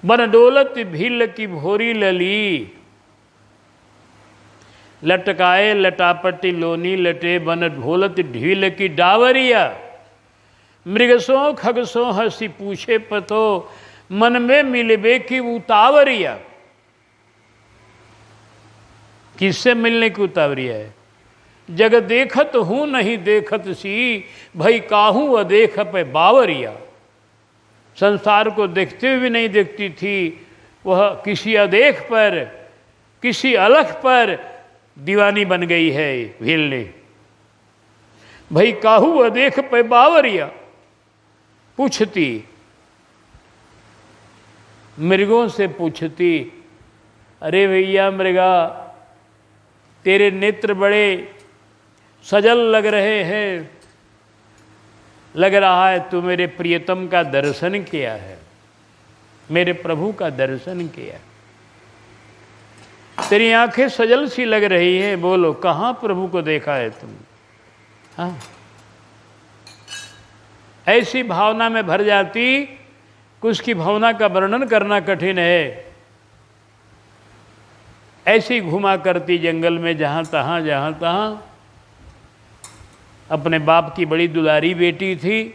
बन डोलत भील की भोरी लली, लटकाए लटापटी लोनी लटे, बन ढोलत ढील की डावरिया। मृगसों खगसों हंसी पूछे पतो, मन में मिलबे की उतावरिया। किससे मिलने की उतावरिया है? जग देखत हूं नहीं देखत सी, भई काहू अदेख पे बावरिया। संसार को देखते हुए भी नहीं देखती थी, वह किसी अदेख पर, किसी अलख पर दीवानी बन गई है भील ने। भई काहू अदेख पे बावरिया। पूछती, मृगों से पूछती, अरे भैया मृगा, तेरे नेत्र बड़े सजल लग रहे हैं, लग रहा है तू मेरे प्रियतम का दर्शन किया है, मेरे प्रभु का दर्शन किया। तेरी आंखें सजल सी लग रही हैं, बोलो कहाँ प्रभु को देखा है तुम? हाँ, ऐसी भावना में भर जाती कि उसकी भावना का वर्णन करना कठिन है। ऐसी घुमा करती जंगल में जहाँ तहाँ। अपने बाप की बड़ी दुलारी बेटी थी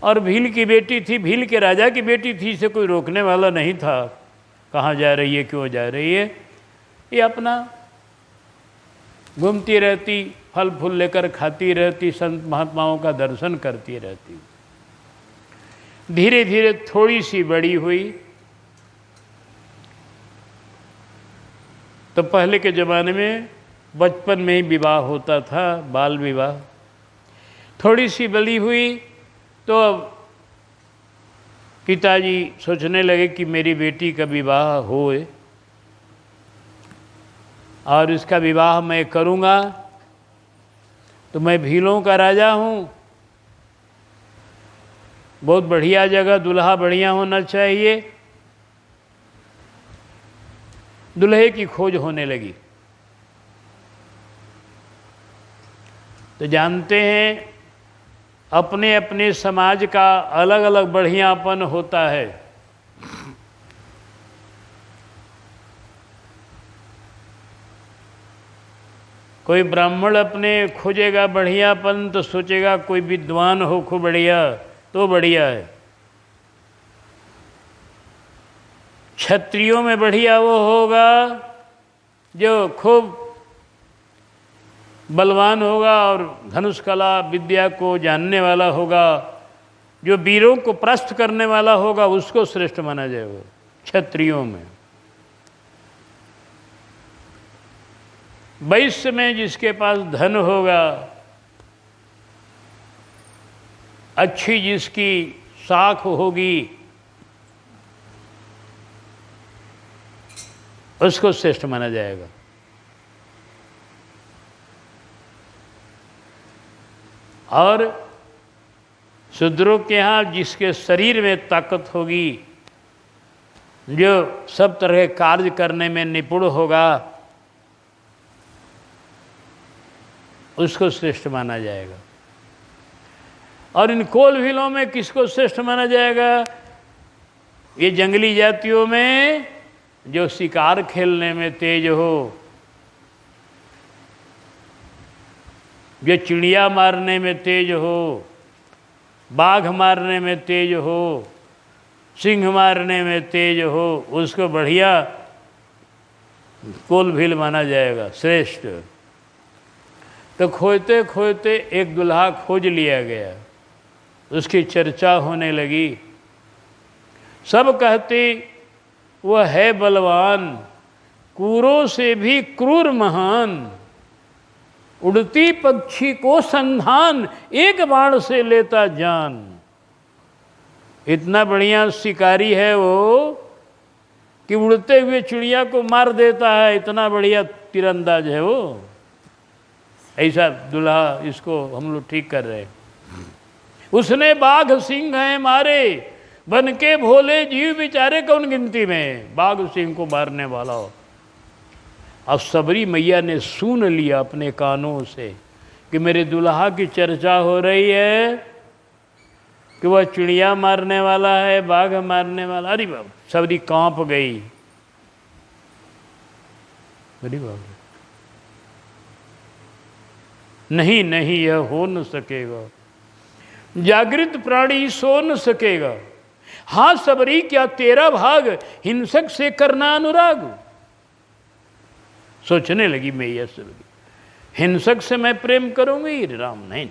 और भील की बेटी थी, भील के राजा की बेटी थी, इसे कोई रोकने वाला नहीं था। कहाँ जा रही है, क्यों जा रही है, ये अपना घूमती रहती, फल फूल लेकर खाती रहती, संत महात्माओं का दर्शन करती रहती। धीरे धीरे थोड़ी सी बड़ी हुई तो पहले के ज़माने में बचपन में ही विवाह होता था, बाल विवाह। थोड़ी सी बड़ी हुई तो अब पिताजी सोचने लगे कि मेरी बेटी का विवाह होए और इसका विवाह मैं करूँगा तो मैं भीलों का राजा हूँ, बहुत बढ़िया जगह, दूल्हा बढ़िया होना चाहिए। दूल्हे की खोज होने लगी। तो जानते हैं अपने अपने समाज का अलग अलग बढ़ियापन होता है। कोई ब्राह्मण अपने खोजेगा बढ़ियापन तो सोचेगा कोई विद्वान हो खूब बढ़िया तो बढ़िया है। क्षत्रियों में बढ़िया वो होगा जो खूब बलवान होगा और धनुष कला विद्या को जानने वाला होगा, जो वीरों को परास्त करने वाला होगा, उसको श्रेष्ठ माना जाएगा क्षत्रियों में। वैश्य में जिसके पास धन होगा, अच्छी जिसकी साख होगी, उसको श्रेष्ठ माना जाएगा। और शूद्रों के यहाँ जिसके शरीर में ताकत होगी, जो सब तरह के कार्य करने में निपुण होगा, उसको श्रेष्ठ माना जाएगा। और इन कोल भीलों में किसको श्रेष्ठ माना जाएगा? ये जंगली जातियों में जो शिकार खेलने में तेज हो, जो चिड़िया मारने में तेज हो, बाघ मारने में तेज हो, सिंह मारने में तेज हो, उसको बढ़िया कोल भील माना जाएगा, श्रेष्ठ। तो खोजते खोजते एक दुल्हा खोज लिया गया, उसकी चर्चा होने लगी। सब कहते वह है बलवान, क्रूरों से भी क्रूर महान, उड़ती पक्षी को संधान, एक बाण से लेता जान। इतना बढ़िया शिकारी है वो कि उड़ते हुए चिड़िया को मार देता है, इतना बढ़िया तीरंदाज है वो। ऐसा दुल्हा इसको हम लोग ठीक कर रहे हैं। उसने बाघ सिंह हैं मारे, बन के भोले जीव बेचारे कौन गिनती में, बाघ सिंह को मारने वाला हो। अब सबरी मैया ने सुन लिया अपने कानों से कि मेरे दुल्हा की चर्चा हो रही है, कि वह चिड़िया मारने वाला है, बाघ मारने वाला। अरे बाप, सबरी कांप गई। अरे बाप, नहीं नहीं, यह हो न सकेगा, जागृत प्राणी सो न सकेगा। हाँ सबरी, क्या तेरा भाग हिंसक से करना अनुराग। सोचने लगी मैया सबरी, हिंसक से मैं प्रेम करूंगी? राम नहीं,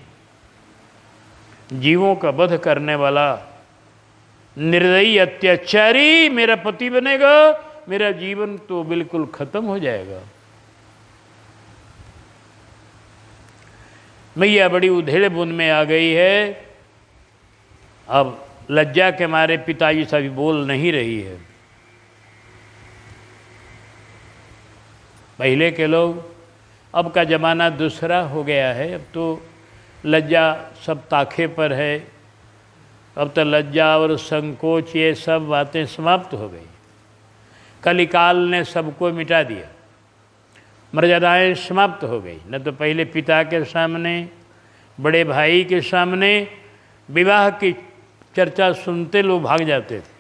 जीवों का वध करने वाला निर्दयी अत्याचारी मेरा पति बनेगा, मेरा जीवन तो बिल्कुल खत्म हो जाएगा। मैया बड़ी उधेड़ बुन में आ गई है। अब लज्जा के मारे पिताजी से भी बोल नहीं रही है। पहले के लोग, अब का ज़माना दूसरा हो गया है। अब तो लज्जा सब ताखे पर है। अब तो लज्जा और संकोच ये सब बातें समाप्त हो गई। कलिकाल ने सबको मिटा दिया, मर्यादाएं समाप्त हो गई। न तो पहले पिता के सामने, बड़े भाई के सामने विवाह की चर्चा सुनते लोग भाग जाते थे।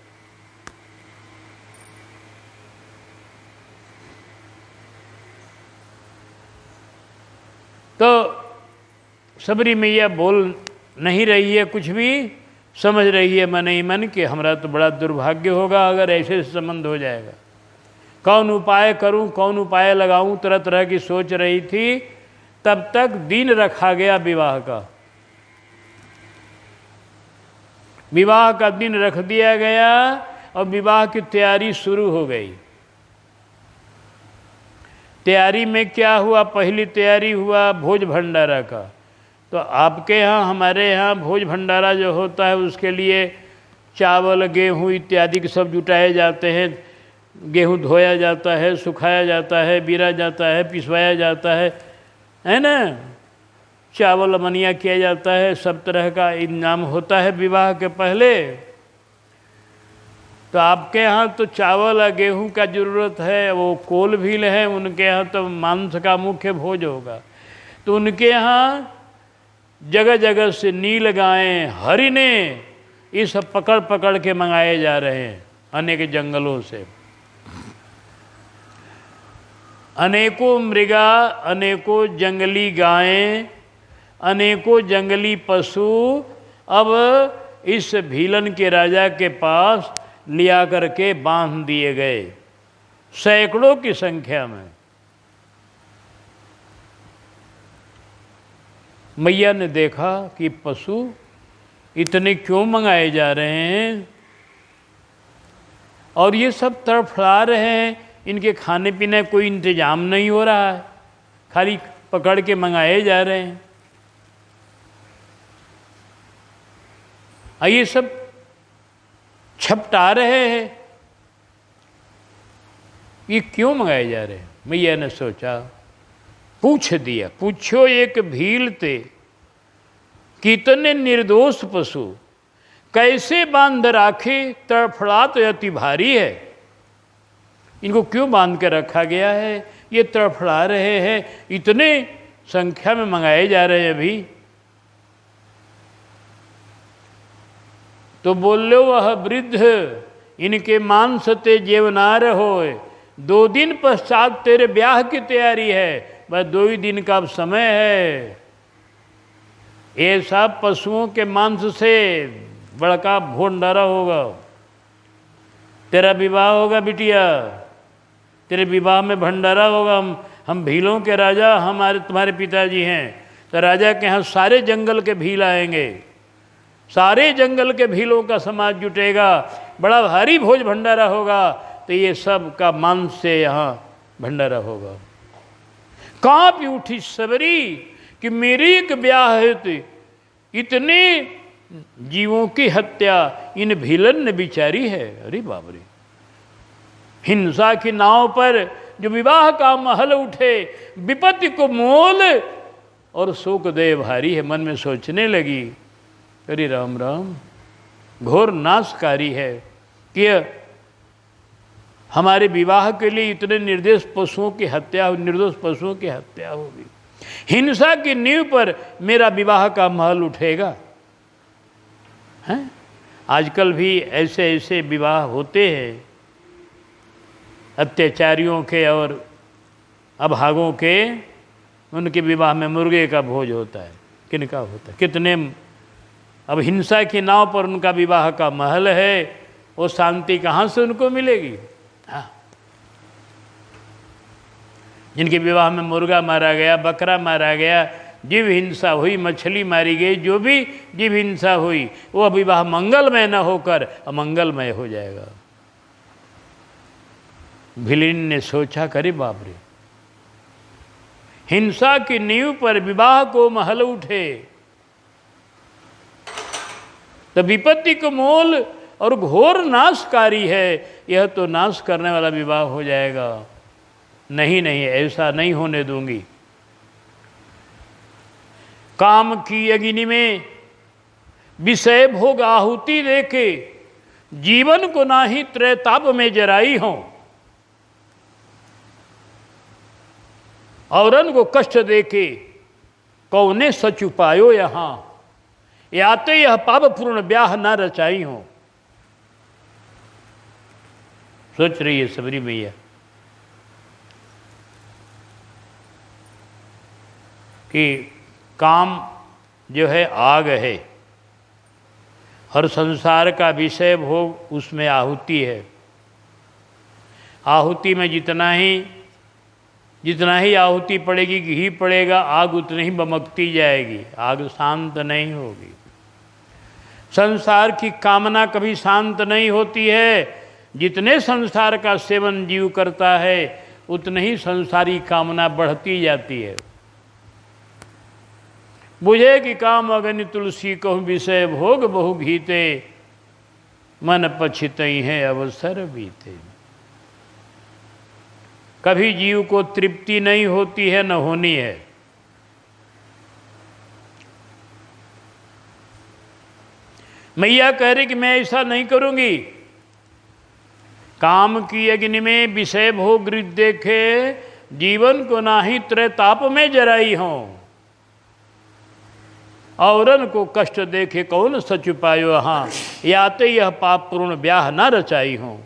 तो सबरी मैया बोल नहीं रही है कुछ भी, समझ रही है मन ही मन कि हमारा तो बड़ा दुर्भाग्य होगा अगर ऐसे संबंध हो जाएगा। कौन उपाय करूं, कौन उपाय लगाऊं, तरह तरह की सोच रही थी। तब तक दिन रखा गया विवाह का। विवाह का दिन रख दिया गया और विवाह की तैयारी शुरू हो गई। तैयारी में क्या हुआ? पहली तैयारी हुआ भोज भंडारा का। तो आपके यहाँ, हमारे यहाँ भोज भंडारा जो होता है उसके लिए चावल, गेहूँ इत्यादि के सब जुटाए जाते हैं। गेहूँ धोया जाता है, सुखाया जाता है, बीरा जाता है, पिसवाया जाता है ना। चावल अमनिया किया जाता है, सब तरह का इंतजाम होता है विवाह के पहले। तो आपके यहाँ तो चावल और गेहूँ का ज़रूरत है। वो कोल भील है, उनके यहाँ तो मांस का मुख्य भोज होगा। तो उनके यहाँ जगह जगह से नील गायें, हरिने, ये सब पकड़ पकड़ के मंगाए जा रहे हैं अनेक जंगलों से। अनेकों मृगा, अनेकों जंगली गायें, अनेकों जंगली पशु अब इस भीलन के राजा के पास लिया करके बांध दिए गए, सैकड़ों की संख्या में। मैया ने देखा कि पशु इतने क्यों मंगाए जा रहे हैं और ये सब तड़फड़ा रहे हैं, इनके खाने पीने कोई इंतजाम नहीं हो रहा है, खाली पकड़ के मंगाए जा रहे हैं। ये सब छपटा रहे हैं, ये क्यों मंगाए जा रहे हैं? मैया ने सोचा, पूछ दिया, पूछो एक भील ते कितने निर्दोष पशु कैसे बांध राखे, तड़फड़ा तो अति भारी है। इनको क्यों बांध के रखा गया है? ये तड़फड़ा रहे हैं, इतने संख्या में मंगाए जा रहे हैं अभी। तो बोले वह वृद्ध इनके मांस ते जेवनार होए, 2 दिन पश्चात तेरे ब्याह की तैयारी है, बस 2 ही दिन का अब समय है। ये सब पशुओं के मांस से बड़का भंडारा होगा। तेरा विवाह होगा बिटिया, तेरे विवाह में भंडारा होगा। हम भीलों के राजा, तुम्हारे पिताजी हैं, तो राजा के यहाँ सारे जंगल के भील आएंगे, सारे जंगल के भीलों का समाज जुटेगा, बड़ा भारी भोज भंडारा होगा। तो ये सब का मांस से यहाँ भंडारा होगा। कांप उठी सबरी कि मेरे एक ब्याह है तो इतने जीवों की हत्या इन भीलन ने बिचारी है। अरे बाप रे, हिंसा की नाव पर जो विवाह का महल उठे, विपत्ति को मोल और शोक दे भारी है। मन में सोचने लगी, अरे राम राम, घोर नाशकारी है कि हमारे विवाह के लिए इतने निर्दोष पशुओं की हत्या होगी। हिंसा की नींव पर मेरा विवाह का महल उठेगा। हैं। आजकल भी ऐसे ऐसे विवाह होते हैं अत्याचारियों के और अभागों के, उनके विवाह में मुर्गे का भोज होता है। किनका होता है? कितने अब हिंसा की नाव पर उनका विवाह का महल है, वो शांति कहाँ से उनको मिलेगी? हाँ, जिनके विवाह में मुर्गा मारा गया, बकरा मारा गया, जीव हिंसा हुई, मछली मारी गई, जो भी जीव हिंसा हुई, वो विवाह मंगलमय न होकर अमंगलमय हो जाएगा। भिलिन ने सोचा, करे बाप रे, हिंसा की नींव पर विवाह को महल उठे तो विपत्ति को मोल और घोर नाशकारी है, यह तो नाश करने वाला विवाह हो जाएगा। नहीं नहीं, ऐसा नहीं होने दूंगी। काम की अग्नि में विषय भोग आहुति देके जीवन को ना ही त्रैताप में जराई हो, औरन को कष्ट देके कौने सच उपायो यहाँ, याते यह पाप पूर्ण ब्याह न रचाई हो। सोच रही है सबरी मैया कि काम जो है आग है, हर संसार का विषय भोग उसमें आहुति है। आहुति में जितना ही आहुति पड़ेगी, घी पड़ेगा, आग उतनी ही बमकती जाएगी, आग शांत नहीं होगी। संसार की कामना कभी शांत नहीं होती है। जितने संसार का सेवन जीव करता है उतने ही संसारी कामना बढ़ती जाती है। बुझे कि काम अग्नि तुलसी कहूँ विषय भोग बहु घीते, मन पछितई है अवसर बीते। कभी जीव को तृप्ति नहीं होती है, न होनी है। मैया कह रही कि मैं ऐसा नहीं करूंगी। काम की अग्नि में विषय भोग देखे जीवन को ना ही त्रैताप में जराई हो, औरन को कष्ट देखे कौन सच पायो हाँ, याते यह पाप पूर्ण ब्याह न रचाई हो।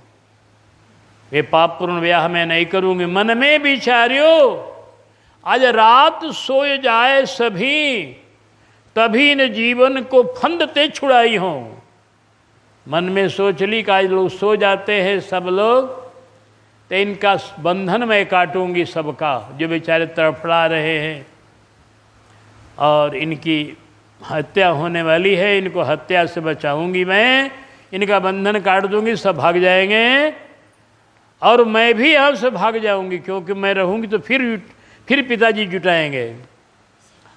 ये पाप पूर्ण ब्याह मैं नहीं करूंगी। मन में विचार्यो आज रात सोए जाए सभी, तभी न जीवन को फंदते छुड़ाई हो। मन में सोच ली कि आज लोग सो जाते हैं सब लोग, तो इनका बंधन मैं काटूंगी सबका, जो बेचारे तड़फड़ा रहे हैं और इनकी हत्या होने वाली है, इनको हत्या से बचाऊंगी मैं, इनका बंधन काट दूंगी, सब भाग जाएंगे और मैं भी यहाँ से भाग जाऊंगी, क्योंकि मैं रहूंगी तो फिर पिताजी जुटाएंगे।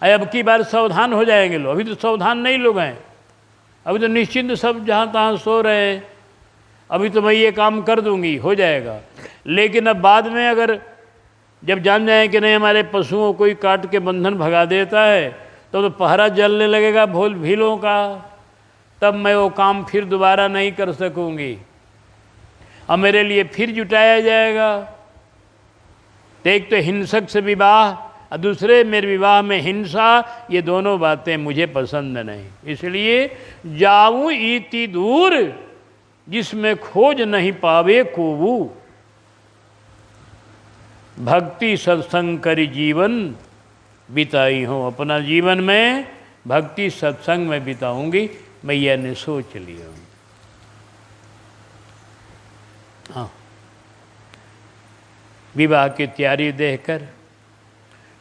अब की बार सावधान हो जाएंगे लोग। अभी तो सावधान नहीं लोग हैं, अभी तो निश्चिंत सब जहाँ तहाँ सो रहे हैं। अभी तो मैं ये काम कर दूंगी, हो जाएगा। लेकिन अब बाद में अगर जब जान जाए कि नहीं हमारे पशुओं कोई काट के बंधन भगा देता है, तो पहरा जलने लगेगा भीलों का, तब मैं वो काम फिर दोबारा नहीं कर सकूंगी और मेरे लिए फिर जुटाया जाएगा। एक तो हिंसक से विवाह और दूसरे मेरे विवाह में हिंसा, ये दोनों बातें मुझे पसंद नहीं। इसलिए जाऊं इति दूर जिसमें खोज नहीं पावे कोबू, भक्ति सत्संग करी जीवन बिताई हूँ। अपना जीवन में भक्ति सत्संग में बिताऊंगी, मैया ने सोच लिया। हाँ, विवाह की तैयारी देखकर,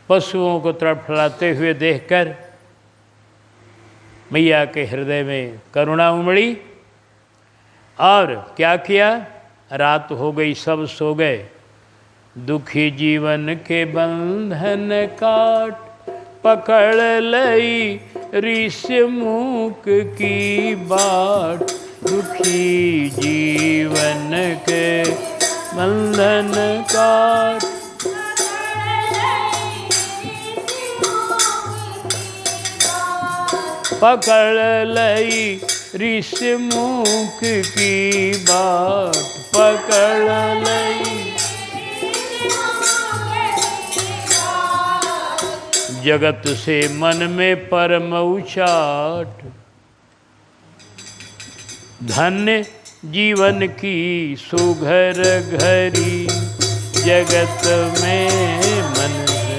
पशुओं को तड़फड़ाते हुए देखकर मैया के हृदय में करुणा उमड़ी और क्या किया? रात हो गई, सब सो गए। दुखी जीवन के बंधन काट पकड़ लई ऋषि मुख की बाट। दुखी जीवन के बंधन काट पकड़ लई ऋषि मुख की बाट। पकड़ लई जगत से मन में परम उचाट। धन्य जीवन की सुघर घरी जगत में मन से।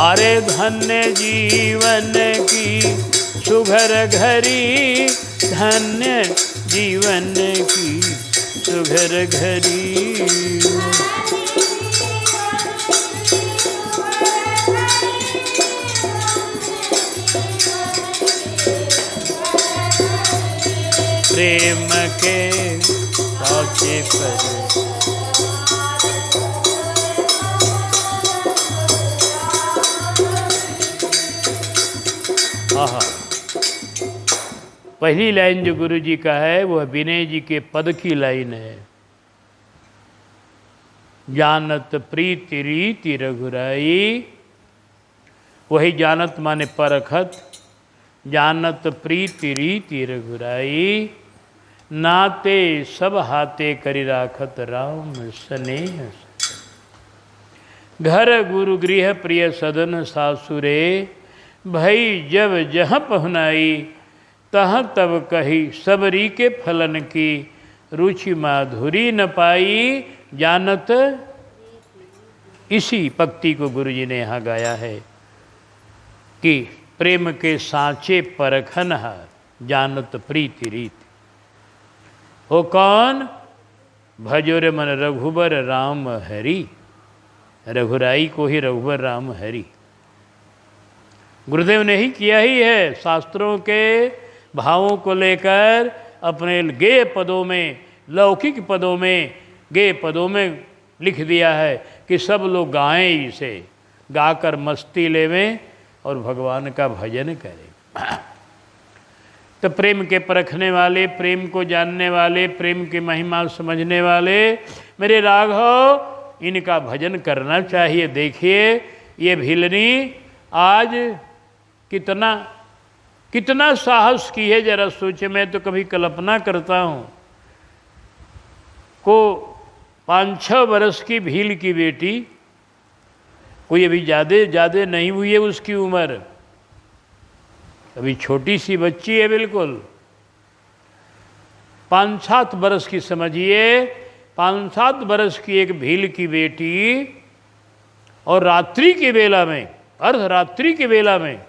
अरे धन्य जीवन की सुघर घरी, धन्य जीवन की सुघर घरी। प्रेम के साचे पर आहा, पहली लाइन जो गुरु जी का है वह विनय जी के पद की लाइन है। जानत प्रीति रीति रघुराई, वही जानत माने परखत, जानत प्रीति रीति रघुराई, नाते सब हाथे करि राखत राम स्नेह। घर गुरु गृह प्रिय सदन सासुरे, भई जब जहाँ पहुनाई तहाँ तब कही सबरी के फलन की, रुचि माधुरी न पाई जानत। इसी पंक्ति को गुरु जी ने यहाँ गाया है कि प्रेम के सांचे परखन हार, जानत प्रीति रीति। वो कौन? भजोरे मन रघुबर राम हरि, रघुराई को ही रघुबर राम हरि। गुरुदेव ने ही किया ही है, शास्त्रों के भावों को लेकर अपने गेय पदों में, लौकिक पदों में, गेय पदों में लिख दिया है कि सब लोग गाएं इसे, गाकर मस्ती लेवें और भगवान का भजन करें। तो प्रेम के परखने वाले, प्रेम को जानने वाले, प्रेम की महिमा समझने वाले मेरे राघव, इनका भजन करना चाहिए। देखिए ये भिलनी आज कितना कितना साहस की है, जरा सोचे। मैं तो कभी कल्पना करता हूँ को 5-6 वर्ष की भील की बेटी, कोई अभी ज़्यादा नहीं हुई है उसकी उम्र, अभी छोटी सी बच्ची है बिल्कुल, 5-7 वर्ष की समझिए, 5-7 वर्ष की एक भील की बेटी, और रात्रि के बेला में, अर्धरात्रि के बेला में,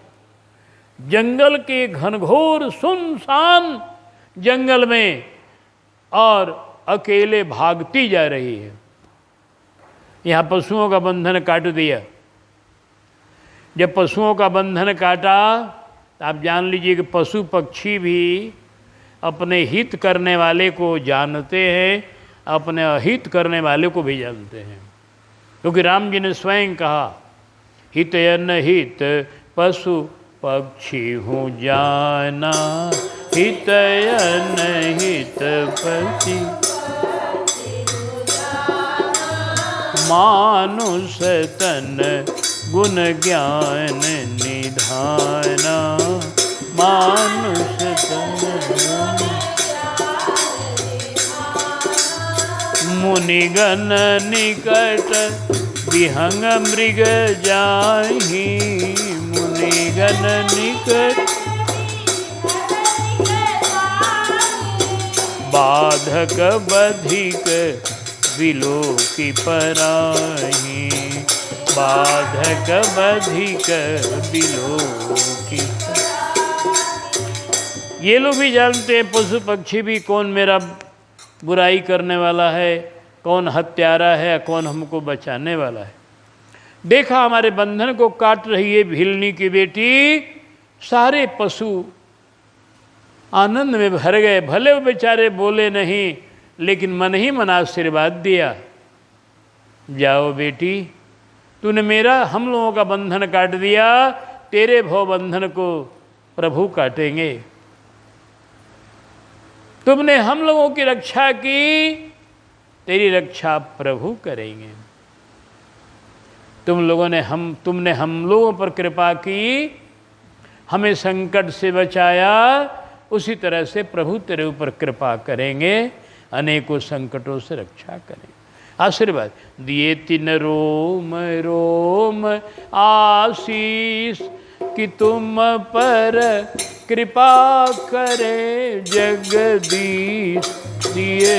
जंगल के घनघोर सुनसान जंगल में और अकेले भागती जा रही है। यहाँ पशुओं का बंधन काट दिया। जब पशुओं का बंधन काटा तो आप जान लीजिए कि पशु पक्षी भी अपने हित करने वाले को जानते हैं, अपने अहित करने वाले को भी जानते हैं, क्योंकि राम जी ने स्वयं कहा, हित अनहित पशु पक्षी हूँ जाना, हित अनहित पक्षी मानुष तन गुण ज्ञान निधाना, मानुष तन मुनिगण निकट विहंग मृग जाहि, मुनिगण निकट बाधक बधिक विलो की पराही, बाधक बधिक विलो की। ये लोग भी जानते हैं, पशु पक्षी भी, कौन मेरा बुराई करने वाला है, कौन हत्यारा है, कौन हमको बचाने वाला है। देखा हमारे बंधन को काट रही है भिलनी की बेटी, सारे पशु आनंद में भर गए। भले वो बेचारे बोले नहीं, लेकिन मन ही मन आशीर्वाद दिया, जाओ बेटी, तूने मेरा, हम लोगों का बंधन काट दिया, तेरे भव बंधन को प्रभु काटेंगे। तुमने हम लोगों की रक्षा की, तेरी रक्षा प्रभु करेंगे। तुमने हम लोगों पर कृपा की, हमें संकट से बचाया, उसी तरह से प्रभु तेरे ऊपर कृपा करेंगे, अनेकों संकटों से रक्षा करें। आशीर्वाद दिए तिन रोम रोम आशीष कि तुम पर कृपा करे जगदीश। दिए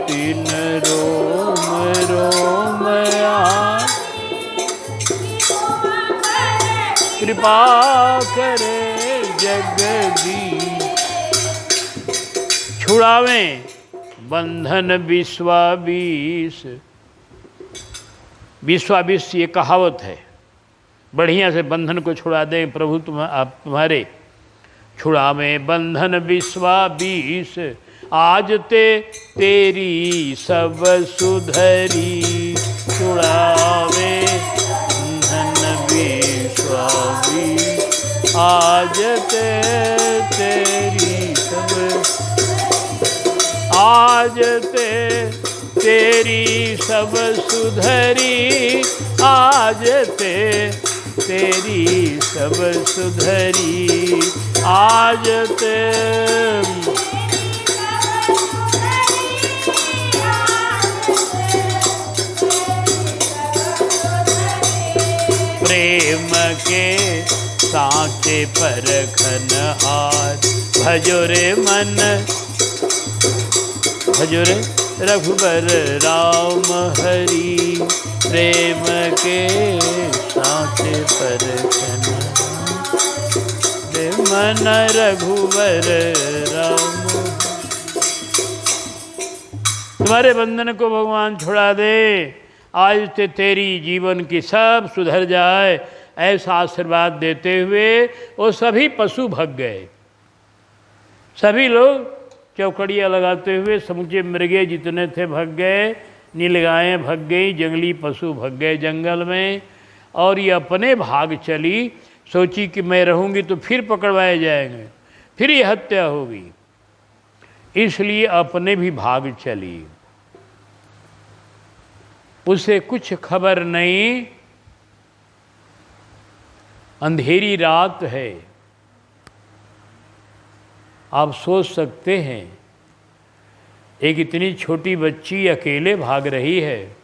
तिन रोम रोम कृपा करे जगदीश। छुड़ावें बंधन विश्वाविश। विश्वाविश ये कहावत है, बढ़िया से बंधन को छुड़ा दें प्रभु तुम्हारे। छुड़ावें बंधन विश्वाविश आज तेरी सब सुधरी। छुड़ावे बंधन विश्वाविश आज तेरी सब, आज तेरी सब सुधरी। आज तेरी सब सुधरी। आज प्रेम के सांचे परखन हार। भजो रे मन भजो रे रघुबर राम हरि। प्रेम के सांचे परखन मन रघुबर राम। तुम्हारे बंधन को भगवान छुड़ा दे, आज से तेरी जीवन की सब सुधर जाए, ऐसा आशीर्वाद देते हुए वो सभी पशु भग गए। सभी लोग चौकड़ियाँ लगाते हुए समूचे मृगे जितने थे भग गए, नीलगायें भग गई, जंगली पशु भग गए जंगल में। और ये अपने भाग चली, सोची कि मैं रहूँगी तो फिर पकड़वाए जाएंगे, फिर ये हत्या होगी, इसलिए अपने भी भाग चली। उसे कुछ खबर नहीं, अंधेरी रात है। आप सोच सकते हैं एक इतनी छोटी बच्ची अकेले भाग रही है,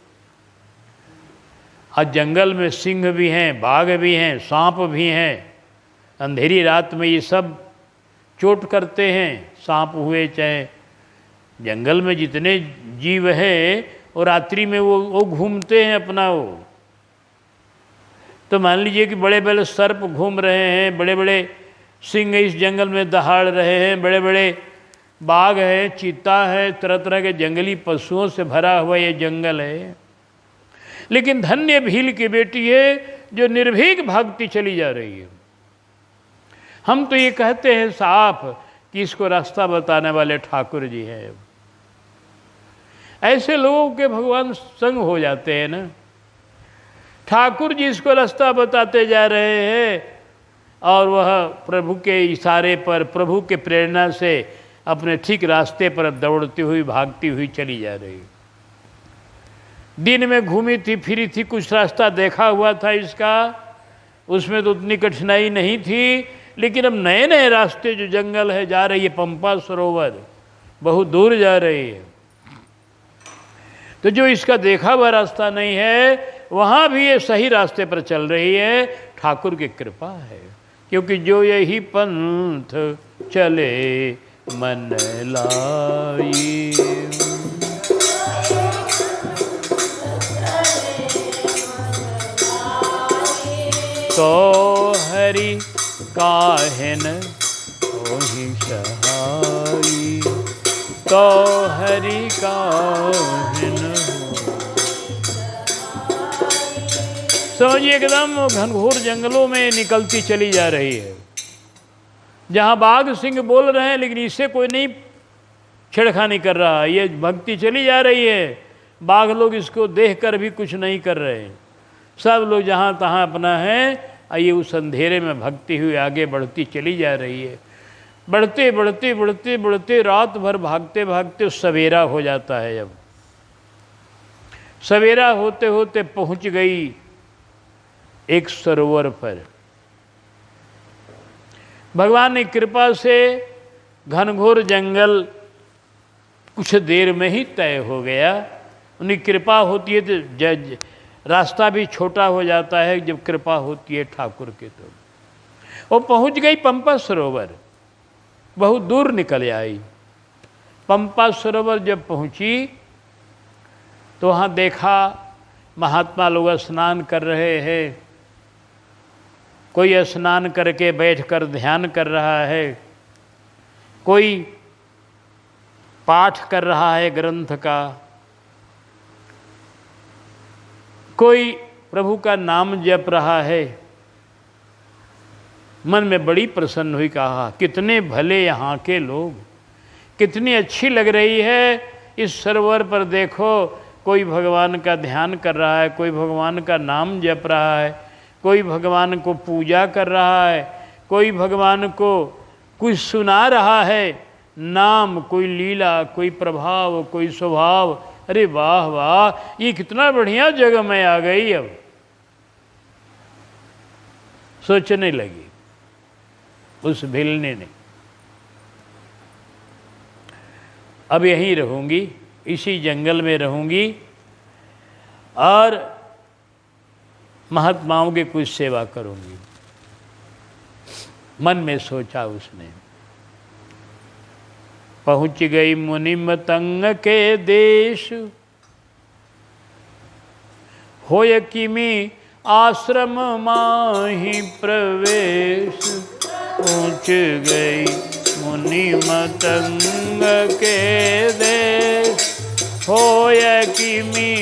आज जंगल में सिंह भी हैं, बाघ भी हैं, सांप भी हैं। अंधेरी रात में ये सब चोट करते हैं, सांप हुए चाहे जंगल में जितने जीव हैं, और रात्रि में वो घूमते हैं अपना वो। तो मान लीजिए कि बड़े बड़े सर्प घूम रहे हैं, बड़े बड़े सिंह इस जंगल में दहाड़ रहे हैं, बड़े बड़े बाघ हैं, चीता है, तरह तरह के जंगली पशुओं से भरा हुआ ये जंगल है। लेकिन धन्य भील की बेटी है जो निर्भीक भागती चली जा रही है। हम तो ये कहते हैं साफ कि इसको रास्ता बताने वाले ठाकुर जी हैं। ऐसे लोगों के भगवान संग हो जाते हैं ना। ठाकुर जी इसको रास्ता बताते जा रहे हैं और वह प्रभु के इशारे पर, प्रभु के प्रेरणा से अपने ठीक रास्ते पर दौड़ती हुई भागती हुई चली जा रही। दिन में घूमी थी, फिरी थी, कुछ रास्ता देखा हुआ था इसका, उसमें तो उतनी कठिनाई नहीं थी। लेकिन अब नए नए रास्ते जो जंगल है जा रही है, पंपा सरोवर बहुत दूर जा रही है, तो जो इसका देखा हुआ रास्ता नहीं है वहाँ भी ये सही रास्ते पर चल रही है। ठाकुर की कृपा है, क्योंकि जो यही पंथ चले मन लाई। तो हरि काहिन होहि सहाई। तो हरि काहिन समझिए एकदम घनघोर जंगलों में निकलती चली जा रही है, जहाँ बाघ सिंह बोल रहे हैं लेकिन इससे कोई नहीं छेड़खानी कर रहा, ये भक्ति चली जा रही है। बाघ लोग इसको देखकर भी कुछ नहीं कर रहे हैं, सब लोग जहाँ तहाँ अपना है, आइए उस अंधेरे में भक्ति हुई आगे बढ़ती चली जा रही है। बढ़ते बढ़ते बढ़ते बढ़ते रात भर भागते भागते सवेरा हो जाता है। जब सवेरा होते होते पहुँच गई एक सरोवर पर। भगवान ने कृपा से घनघोर जंगल कुछ देर में ही तय हो गया। उनकी कृपा होती है तो रास्ता भी छोटा हो जाता है जब कृपा होती है ठाकुर के। तो वो पहुंच गई पंपा सरोवर, बहुत दूर निकल आई। पंपा सरोवर जब पहुंची तो वहाँ देखा महात्मा लोग स्नान कर रहे हैं, कोई स्नान करके बैठकर ध्यान कर रहा है, कोई पाठ कर रहा है ग्रंथ का, कोई प्रभु का नाम जप रहा है। मन में बड़ी प्रसन्न हुई, कहा कितने भले यहाँ के लोग, कितनी अच्छी लग रही है इस सरोवर पर। देखो कोई भगवान का ध्यान कर रहा है, कोई भगवान का नाम जप रहा है, कोई भगवान को पूजा कर रहा है, कोई भगवान को कुछ सुना रहा है, नाम, कोई लीला, कोई प्रभाव, कोई स्वभाव। अरे वाह वाह, ये कितना बढ़िया जगह में आ गई। अब सोचने लगी उस भिलने ने, अब यहीं रहूंगी, इसी जंगल में रहूंगी और महात्माओं की कुछ सेवा करूंगी। मन में सोचा उसने। पहुंच गई मुनि मतंग के देश, होय किमी आश्रम माही प्रवेश। पहुंच गई मुनि मतंग के देश, होय किमी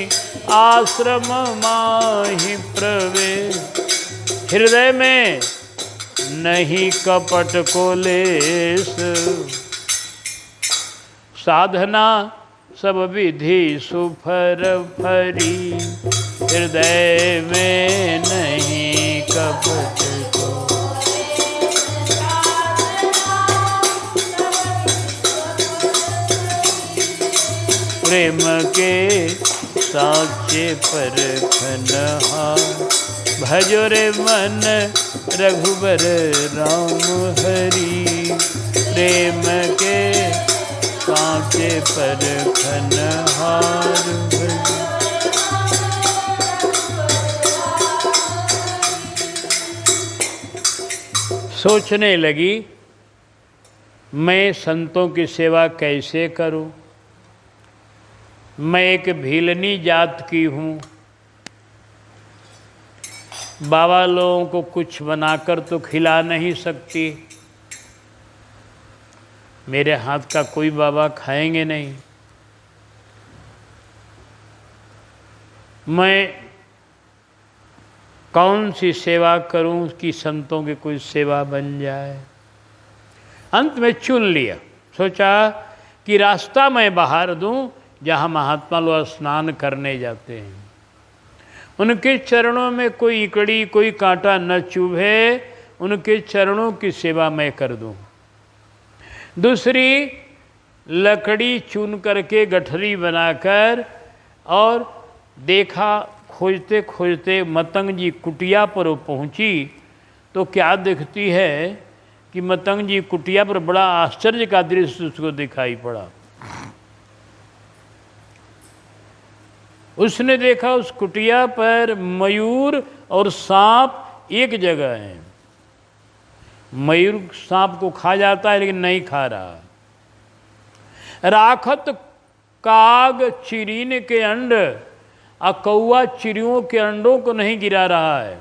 आश्रम माही प्रवेश। हृदय में नहीं कपट को लेस, साधना सब विधि सुफर फरी। हृदय में नहीं कपट को, प्रेम के साचे परखनहार। भजो रे मन रघुबर राम हरि, प्रेम के साचे परखनहार। सोचने लगी मैं संतों की सेवा कैसे करूं। मैं एक भीलनी जात की हूँ, बाबा लोगों को कुछ बनाकर तो खिला नहीं सकती, मेरे हाथ का कोई बाबा खाएंगे नहीं। मैं कौन सी सेवा करूं कि संतों की कोई सेवा बन जाए। अंत में चुन लिया, सोचा कि रास्ता मैं बाहर दूं जहाँ महात्मा लोग स्नान करने जाते हैं, उनके चरणों में कोई इकड़ी कोई कांटा न चुभे, उनके चरणों की सेवा मैं कर दूं। दूसरी लकड़ी चुन करके गठरी बनाकर, और देखा खोजते खोजते मतंग जी कुटिया पर वो पहुंची तो क्या देखती है कि मतंग जी कुटिया पर बड़ा आश्चर्य का दृश्य उसको दिखाई पड़ा। उसने देखा उस कुटिया पर मयूर और सांप एक जगह है। मयूर सांप को खा जाता है लेकिन नहीं खा रहा। राखत काग चिरीन के अंड, कौआ चिड़ियों के अंडों को नहीं गिरा रहा है।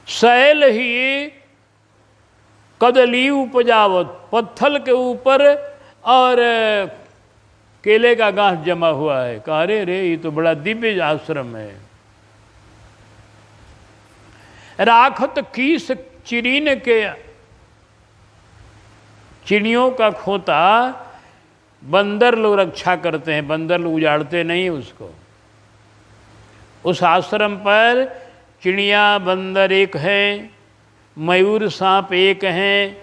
सैल ही कदली उपजावत, पत्थल के ऊपर और केले का गांठ जमा हुआ है। कहा रे रे ये तो बड़ा दिव्य आश्रम है। राखत कीस चिरीन के, चिड़ियों का खोता बंदर लोग रक्षा करते हैं, बंदर लोग उजाड़ते नहीं उसको। उस आश्रम पर चिड़िया बंदर एक है, मयूर सांप एक हैं।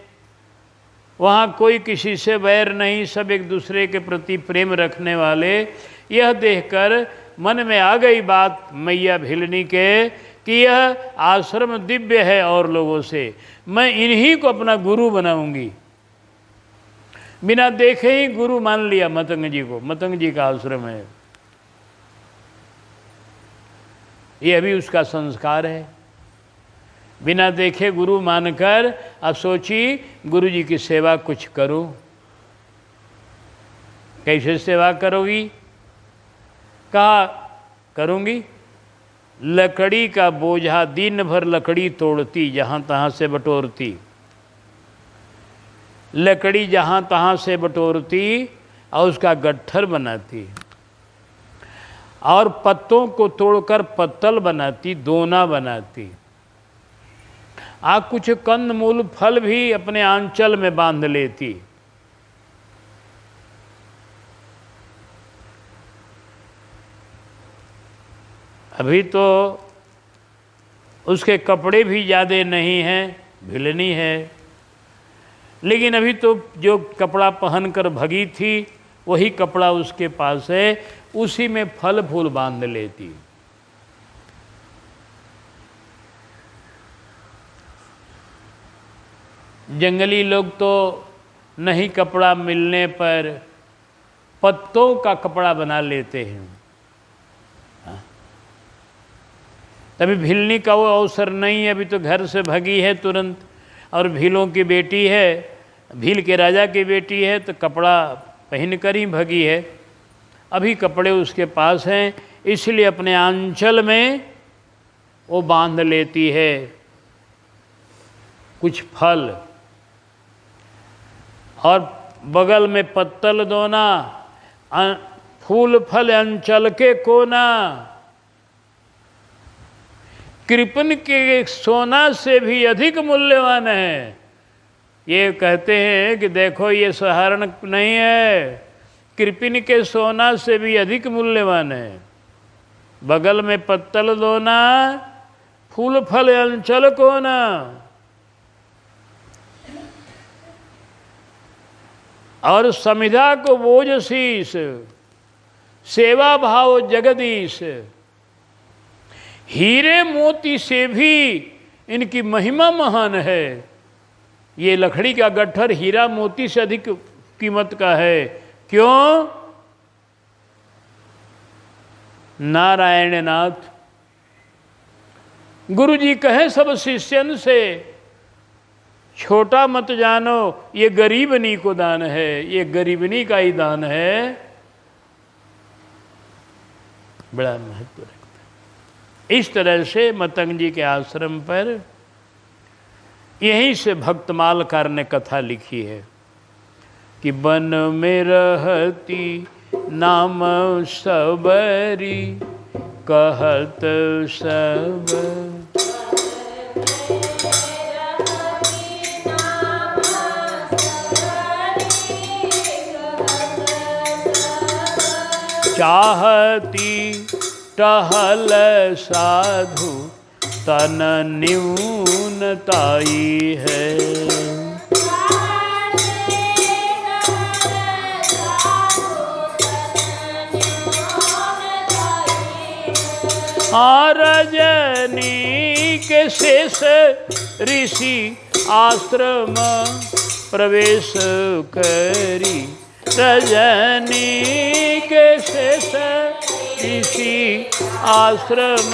वहाँ कोई किसी से वैर नहीं, सब एक दूसरे के प्रति प्रेम रखने वाले। यह देखकर मन में आ गई बात मैया भिलनी के कि यह आश्रम दिव्य है और लोगों से, मैं इन्हीं को अपना गुरु बनाऊंगी। बिना देखे ही गुरु मान लिया मतंग जी को, मतंग जी का आश्रम है। ये अभी उसका संस्कार है। बिना देखे गुरु मानकर अब सोची गुरु जी की सेवा कुछ करो। कैसे सेवा करोगी? कहा करूँगी, लकड़ी का बोझा दिन भर लकड़ी तोड़ती, जहाँ तहाँ से बटोरती, लकड़ी जहाँ तहाँ से बटोरती और उसका गट्ठर बनाती, और पत्तों को तोड़कर पत्तल बनाती, दोना बनाती। कुछ कंद मूल फल भी अपने आंचल में बांध लेती। अभी तो उसके कपड़े भी ज़्यादा नहीं हैं, भिलनी है, लेकिन अभी तो जो कपड़ा पहनकर भगी थी वही कपड़ा उसके पास है, उसी में फल फूल बांध लेती। जंगली लोग तो नहीं कपड़ा मिलने पर पत्तों का कपड़ा बना लेते हैं। तभी भिलनी का वो अवसर नहीं है, अभी तो घर से भगी है तुरंत, और भीलों की बेटी है, भील के राजा की बेटी है, तो कपड़ा पहन कर ही भगी है। अभी कपड़े उसके पास हैं, इसलिए अपने आंचल में वो बांध लेती है कुछ फल, और बगल में पत्तल दोना, फूल फल अंचल के कोना। कृपन के सोना से भी अधिक मूल्यवान है। ये कहते हैं कि देखो ये साधारण नहीं है, कृपिन के सोना से भी अधिक मूल्यवान है। बगल में पत्तल दोना, फूल फल अंचल कोना। और समिधा को बोझ शीस, सेवा भाव जगदीश। हीरे मोती से भी इनकी महिमा महान है। ये लकड़ी का गट्ठर हीरा मोती से अधिक कीमत का है। क्यों? नारायण नाथ गुरु जी कहे सब शिष्यन से, छोटा मत जानो, ये गरीबनी को दान है, ये गरीबनी का ही दान है। बड़ा महत्व रखता है। इस तरह से मतंग जी के आश्रम पर यहीं से भक्तमालकार ने कथा लिखी है कि बन में रहती नाम सबरी, कहत सब चाहती टहल साधु तन न्यूनताई है। रजनी के शेष ऋषि आश्रम प्रवेश करी, रजनी के शेष ऋषि आश्रम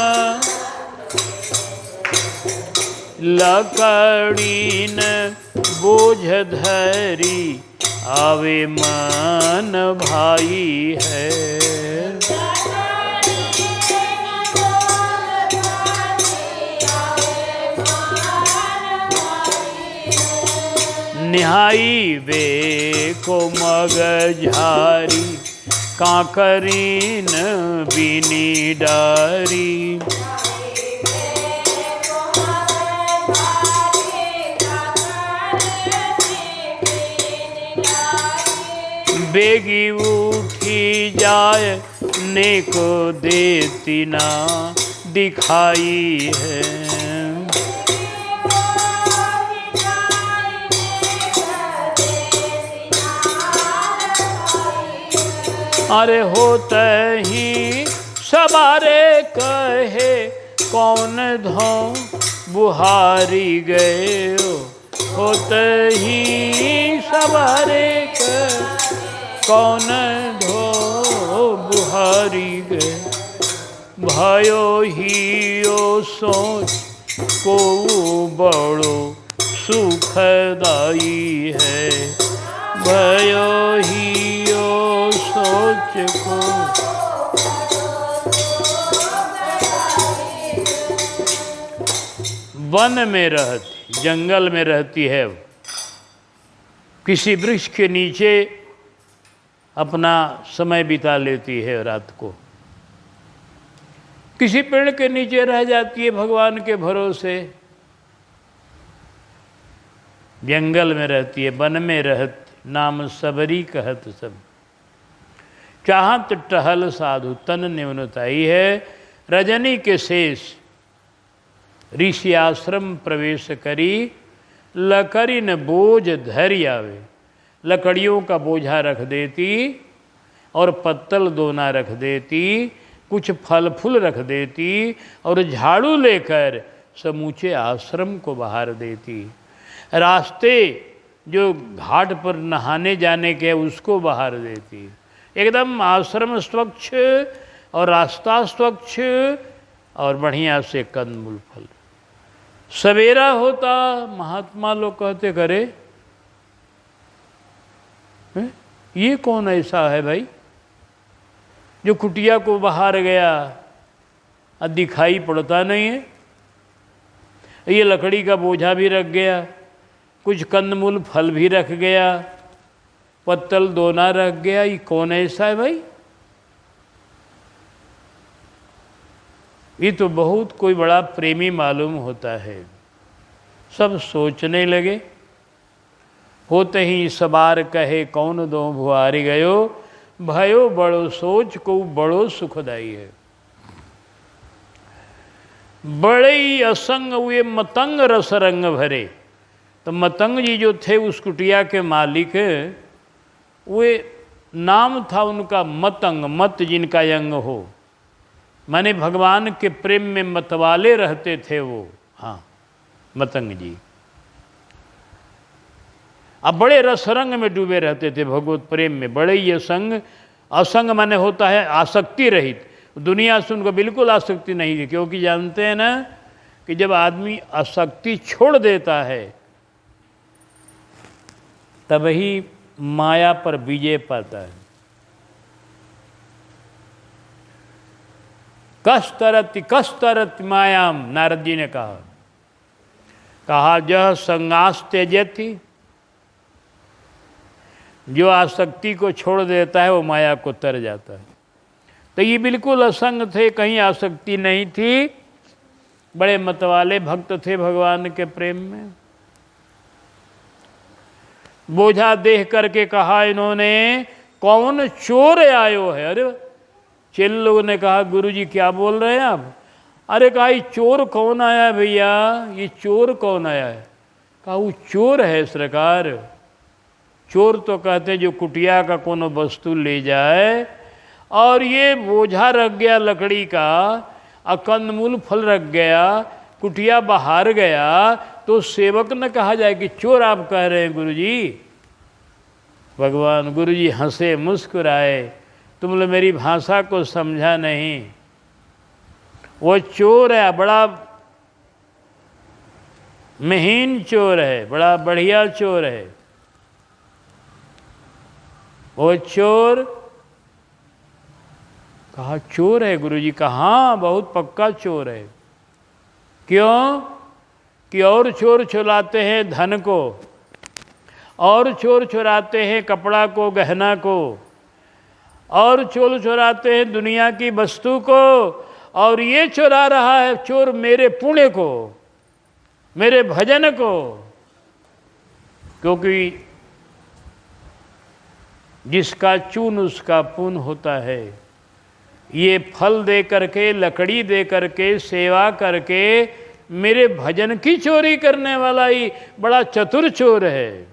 लकड़ीन बोझ धरी, आवे मन भाई है। निहाई वे को मगझारी, कांकरीन बीनी डारी। बेगी उठी जाए नेको देती ना दिखाई है। अरे होते ही सवारे कहे, कौन धो बुहारी गए। होते ही सवारे कौन धो बुहारी गे। भयो ही ओ सोच को बड़ो सुखदाई है। भयो ही ओ सोच को वन में रहती, जंगल में रहती है, किसी वृक्ष के नीचे अपना समय बिता लेती है रात को, किसी पेड़ के नीचे रह जाती है भगवान के भरोसे, जंगल में रहती है, वन में रहत नाम सबरी कहत सब। चाहत टहल साधु तन न्यूनताई है। रजनी के शेष ऋषि आश्रम प्रवेश करी, लकड़ी न बोझ धैर्य आवे। लकड़ियों का बोझा रख देती और पत्तल दोना रख देती, कुछ फल फूल रख देती और झाड़ू लेकर समूचे आश्रम को बहार देती। रास्ते जो घाट पर नहाने जाने के उसको बहार देती। एकदम आश्रम स्वच्छ और रास्ता स्वच्छ और बढ़िया से कंदमूल फल। सवेरा होता महात्मा लोग कहते करे ये कौन ऐसा है भाई जो कुटिया को बाहर गया, अब दिखाई पड़ता नहीं है। ये लकड़ी का बोझा भी रख गया, कुछ कंदमूल फल भी रख गया, पत्तल दोना रख गया, ये कौन ऐसा है भाई? ये तो बहुत कोई बड़ा प्रेमी मालूम होता है। सब सोचने लगे। होते ही सवार कहे कौन दो भुआरी गयो, भयो बड़ो सोच को बड़ो सुखदाई है। बड़े ही असंग हुए मतंग रस रंग भरे। तो मतंग जी जो थे उस कुटिया के मालिक, वे नाम था उनका मतंग, मत जिनका यंग हो, माने भगवान के प्रेम में मतवाले रहते थे वो। हाँ, मतंग जी अब बड़े रसरंग में डूबे रहते थे भगवत प्रेम में। बड़े ही असंग, असंग माने होता है आसक्ति रहित। दुनिया से उनको बिल्कुल आसक्ति नहीं थी, क्योंकि जानते हैं ना कि जब आदमी आसक्ति छोड़ देता है तब ही माया पर विजय पाता है। कस्तरति मायाम, नारद जी ने कहा जह संगास त्यजति, जो आसक्ति को छोड़ देता है वो माया को तर जाता है। तो ये बिल्कुल असंग थे, कहीं आसक्ति नहीं थी, बड़े मतवाले भक्त थे भगवान के प्रेम में। बोझा देख करके कहा इन्होंने कौन चोर आयो है। अरे चेल लोगों ने कहा गुरुजी क्या बोल रहे हैं आप? अरे कहा ये चोर कौन आया है भैया, ये चोर कौन आया है? कहा वो चोर है सरकार। चोर तो कहते जो कुटिया का कोनो वस्तु ले जाए, और ये बोझा रख गया लकड़ी का, कंदमूल फल रख गया, कुटिया बाहर गया, तो सेवक न कहा जाए कि चोर आप कह रहे हैं गुरुजी। भगवान गुरुजी हंसे मुस्कुराए, तुम लोग मेरी भाषा को समझा नहीं। वो चोर है, बड़ा महीन चोर है, बड़ा बढ़िया चोर है। वो चोर कहा चोर है गुरुजी। कहा हाँ बहुत पक्का चोर है। क्यों? कि और चोर चुराते हैं धन को, और चोर चुराते हैं कपड़ा को, गहना को, और चोर चुराते हैं दुनिया की वस्तु को, और ये चुरा रहा है चोर मेरे पुण्य को, मेरे भजन को। क्योंकि जिसका चून उसका पुण्य होता है। ये फल दे करके, लकड़ी दे करके, सेवा करके मेरे भजन की चोरी करने वाला ही बड़ा चतुर चोर है।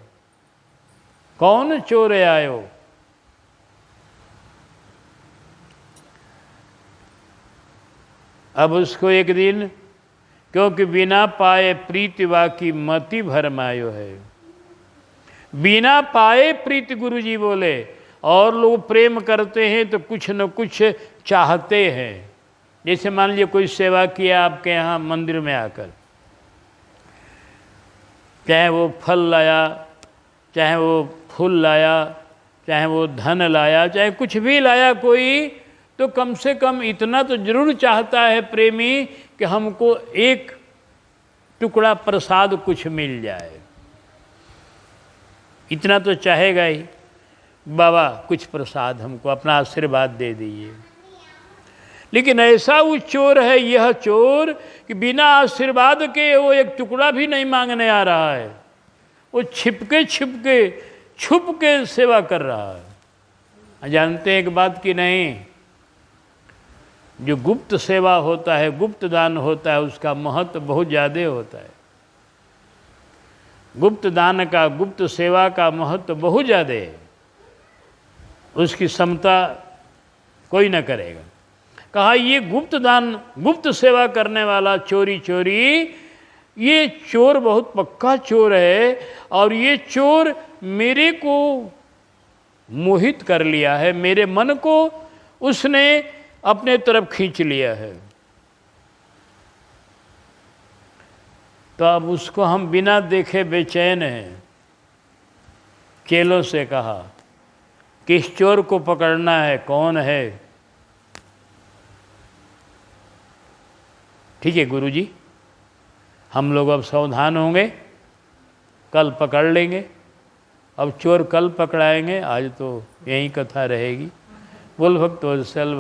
कौन चोर आयो? अब उसको एक दिन, क्योंकि बिना पाए प्रीतिवा की मति भरमायो है, बिना पाए प्रीति, गुरु जी बोले। और लोग प्रेम करते हैं तो कुछ न कुछ चाहते हैं। जैसे मान लीजिए कोई सेवा किया आपके यहाँ मंदिर में आकर, चाहे वो फल लाया, चाहे वो फूल लाया, चाहे वो धन लाया, चाहे कुछ भी लाया कोई, तो कम से कम इतना तो जरूर चाहता है प्रेमी कि हमको एक टुकड़ा प्रसाद कुछ मिल जाए। इतना तो चाहेगा ही, बाबा कुछ प्रसाद हमको, अपना आशीर्वाद दे दीजिए। लेकिन ऐसा वो चोर है यह चोर कि बिना आशीर्वाद के वो एक टुकड़ा भी नहीं मांगने आ रहा है। वो छिपके छिपके छुप के सेवा कर रहा है। जानते हैं एक बात की नहीं, जो गुप्त सेवा होता है, गुप्त दान होता है, उसका महत्व बहुत ज़्यादा होता है। गुप्त दान का, गुप्त सेवा का महत्व बहुत ज़्यादा है। उसकी समता कोई न करेगा। कहा ये गुप्त दान, गुप्त सेवा करने वाला चोरी चोरी, ये चोर बहुत पक्का चोर है। और ये चोर मेरे को मोहित कर लिया है, मेरे मन को उसने अपने तरफ खींच लिया है। तो अब उसको हम बिना देखे बेचैन हैं। चेलों से कहा किस चोर को पकड़ना है, कौन है? ठीक है गुरुजी, हम लोग अब सावधान होंगे, कल पकड़ लेंगे। अब चोर कल पकड़ाएंगे, आज तो यही कथा रहेगी। बोल भक्त वत्सल